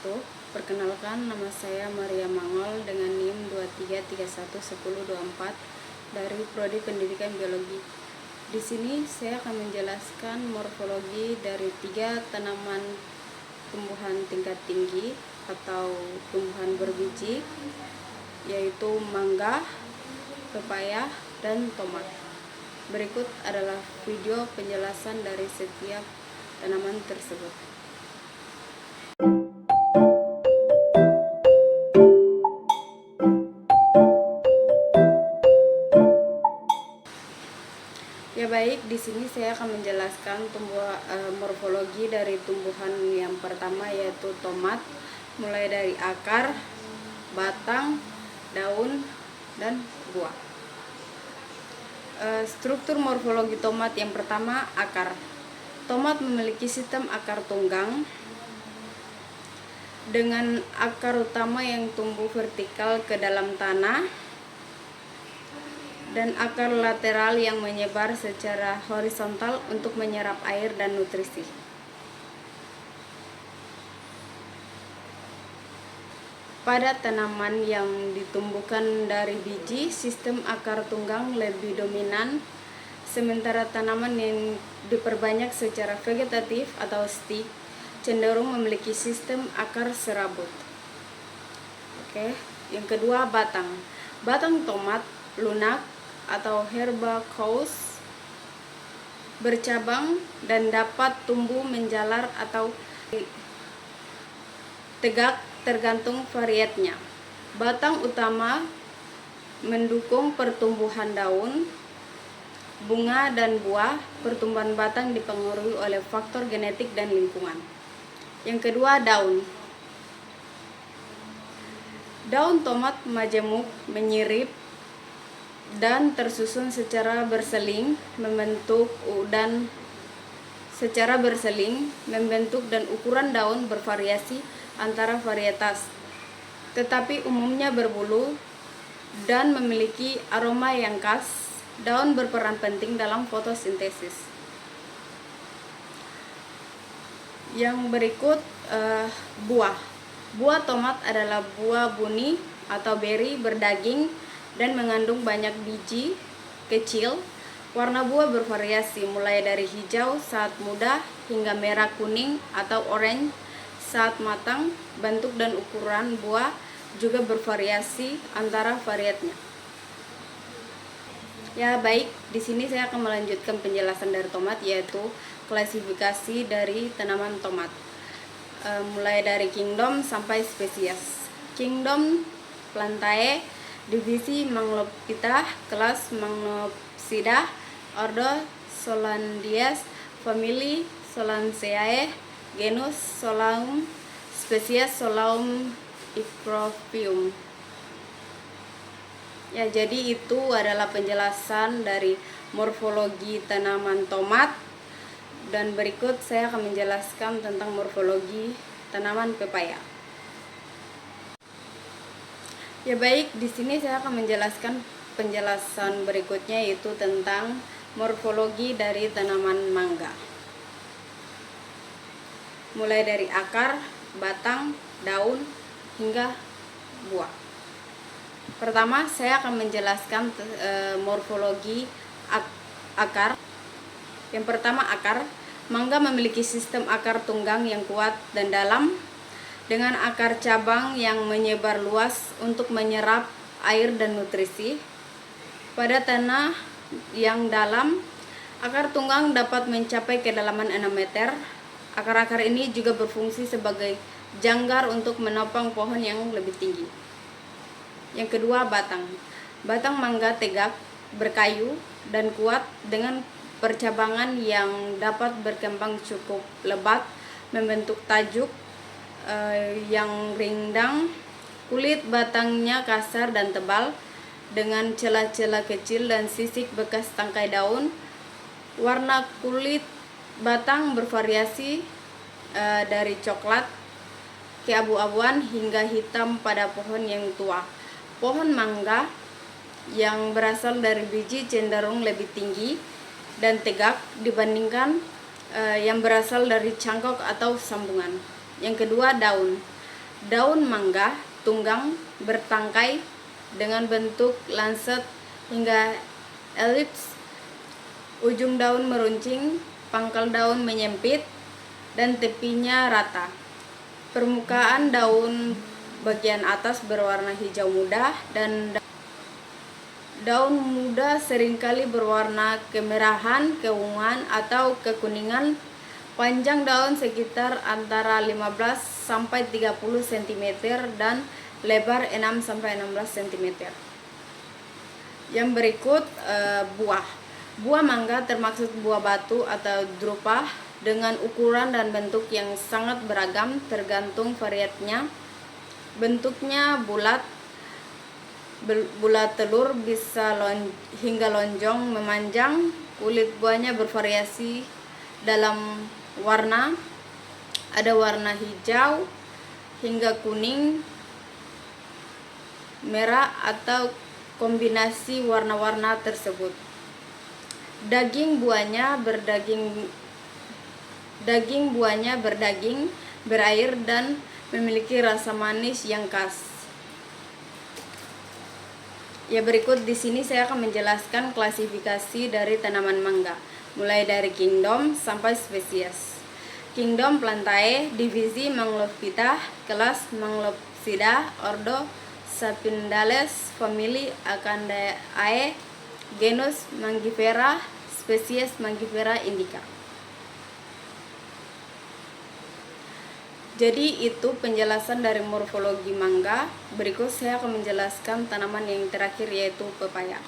wabarakatuh. Perkenalkan, nama saya Maria Mangol dengan NIM 23311024 dari Prodi Pendidikan Biologi. Di sini saya akan menjelaskan morfologi dari 3 tanaman tumbuhan tingkat tinggi atau tumbuhan berbiji, yaitu mangga, pepaya, dan tomat. Berikut adalah video penjelasan dari setiap tanaman tersebut. Ya baik, di sini saya akan menjelaskan morfologi dari tumbuhan yang pertama, yaitu tomat, mulai dari akar, batang, daun, dan buah. Struktur morfologi tomat yang pertama, akar. Tomat memiliki sistem akar tunggang dengan akar utama yang tumbuh vertikal ke dalam tanah dan akar lateral yang menyebar secara horizontal untuk menyerap air dan nutrisi. Pada tanaman yang ditumbuhkan dari biji, sistem akar tunggang lebih dominan, sementara tanaman yang diperbanyak secara vegetatif atau stick cenderung memiliki sistem akar serabut. Yang kedua, batang. Batang tomat lunak atau herbaceous bercabang dan dapat tumbuh menjalar atau tegak tergantung varietasnya. Batang utama mendukung pertumbuhan daun, bunga, dan buah. Pertumbuhan batang dipengaruhi oleh faktor genetik dan lingkungan. Yang kedua, daun. Daun tomat majemuk, menyirip, dan tersusun secara berseling, membentuk dan ukuran daun bervariasi antara varietas, tetapi umumnya berbulu dan memiliki aroma yang khas. Daun berperan penting dalam fotosintesis. Yang berikut, buah. Buah tomat adalah buah buni atau beri berdaging dan mengandung banyak biji kecil. Warna buah bervariasi mulai dari hijau saat muda hingga merah kuning atau oranye saat matang. Bentuk dan ukuran buah juga bervariasi antara varietnya. Ya baik, di sini saya akan melanjutkan penjelasan dari tomat, yaitu klasifikasi dari tanaman tomat. Mulai dari kingdom sampai spesies. Kingdom Plantae, divisi Manglophyta, kelas Manglopsidae, ordo Solandias, famili Solanceae, genus Solanum, spesies Solanum icrophyum. Ya, jadi itu adalah penjelasan dari morfologi tanaman tomat, dan berikut saya akan menjelaskan tentang morfologi tanaman pepaya. Ya baik, di sini saya akan menjelaskan penjelasan berikutnya, yaitu tentang morfologi dari tanaman mangga. Mulai dari akar, batang, daun, hingga buah. Pertama, saya akan menjelaskan morfologi akar. Yang pertama, akar. Mangga memiliki sistem akar tunggang yang kuat dan dalam, dengan akar cabang yang menyebar luas untuk menyerap air dan nutrisi. Pada tanah yang dalam, akar tunggang dapat mencapai kedalaman 6 meter. Akar-akar ini juga berfungsi sebagai jangkar untuk menopang pohon yang lebih tinggi. Yang kedua, batang. Batang mangga tegak, berkayu, dan kuat dengan percabangan yang dapat berkembang cukup lebat, membentuk tajuk yang rindang. Kulit batangnya kasar dan tebal, dengan celah-celah kecil dan sisik bekas tangkai daun. Warna kulit batang bervariasi dari coklat, keabu-abuan, hingga hitam pada pohon yang tua. Pohon mangga yang berasal dari biji cenderung lebih tinggi dan tegak dibandingkan yang berasal dari cangkok atau sambungan. Yang kedua, daun. Daun mangga tunggang bertangkai dengan bentuk lancet hingga elips, ujung daun meruncing, pangkal daun menyempit, dan tepinya rata. Permukaan daun bagian atas berwarna hijau muda dan daun muda seringkali berwarna kemerahan, keunguan, atau kekuningan. Panjang daun sekitar antara 15 sampai 30 cm dan lebar 6 sampai 16 cm. Yang berikut buah. Buah mangga termasuk buah batu atau drupa dengan ukuran dan bentuk yang sangat beragam tergantung varietnya. Bentuknya bulat telur bisa hingga lonjong memanjang. Kulit buahnya bervariasi dalam warna, ada warna hijau hingga kuning, merah, atau kombinasi warna-warna tersebut. Daging buahnya berdaging, berair, dan memiliki rasa manis yang khas. Ya, berikut di sini saya akan menjelaskan klasifikasi dari tanaman mangga, mulai dari kingdom sampai spesies. Kingdom Plantae, divisi Manglophyta, kelas Manglopsida, ordo Sapindales, famili Acandae, genus Mangifera, spesies Mangifera indica. Jadi itu penjelasan dari morfologi mangga. Berikut saya akan menjelaskan tanaman yang terakhir, yaitu pepaya.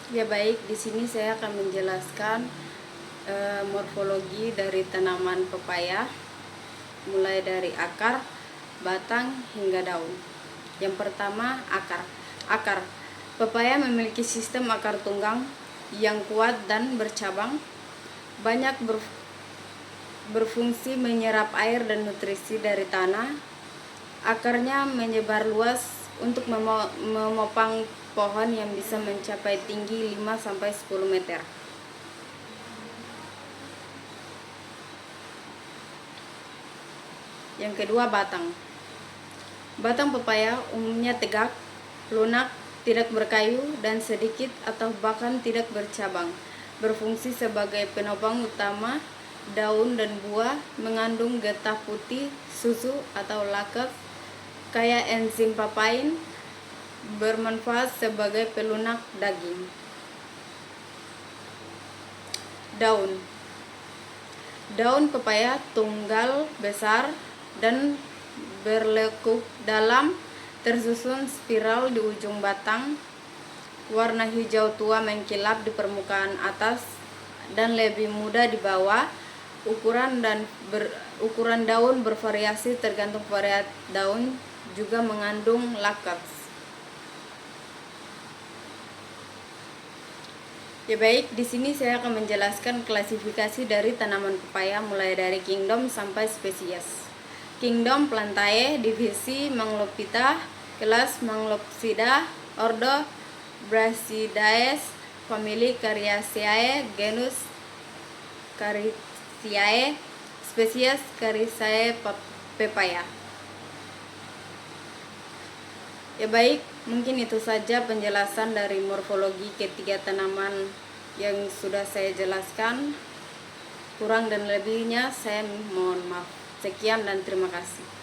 Ya baik, di sini saya akan menjelaskan morfologi dari tanaman pepaya, mulai dari akar, batang, hingga daun. Yang pertama, akar. Akar. Pepaya memiliki sistem akar tunggang yang kuat dan bercabang. Banyak berfungsi menyerap air dan nutrisi dari tanah. Akarnya menyebar luas untuk memopang pohon yang bisa mencapai tinggi 5-10 meter. Yang kedua, batang. Batang pepaya umumnya tegak, lunak, tidak berkayu, dan sedikit atau bahkan tidak bercabang. Berfungsi sebagai penopang utama daun dan buah, mengandung getah putih, susu atau laktat kaya enzim papain, bermanfaat sebagai pelunak daging. Daun. Daun pepaya tunggal, besar, dan berlekuk dalam, tersusun spiral di ujung batang. Warna hijau tua mengkilap di permukaan atas dan lebih muda di bawah. Ukuran daun bervariasi tergantung varietas daun, juga mengandung laktat. Ya baik, di sini saya akan menjelaskan klasifikasi dari tanaman pepaya mulai dari kingdom sampai spesies. Kingdom Plantae, divisi Manglophyta, kelas Manglopsida, ordo Brasidae, famili Cariaceae, genus Cariaceae, spesies Cariaceae pepaya. Ya baik, mungkin itu saja penjelasan dari morfologi ketiga tanaman yang sudah saya jelaskan. Kurang dan lebihnya saya mohon maaf. Sekian dan terima kasih.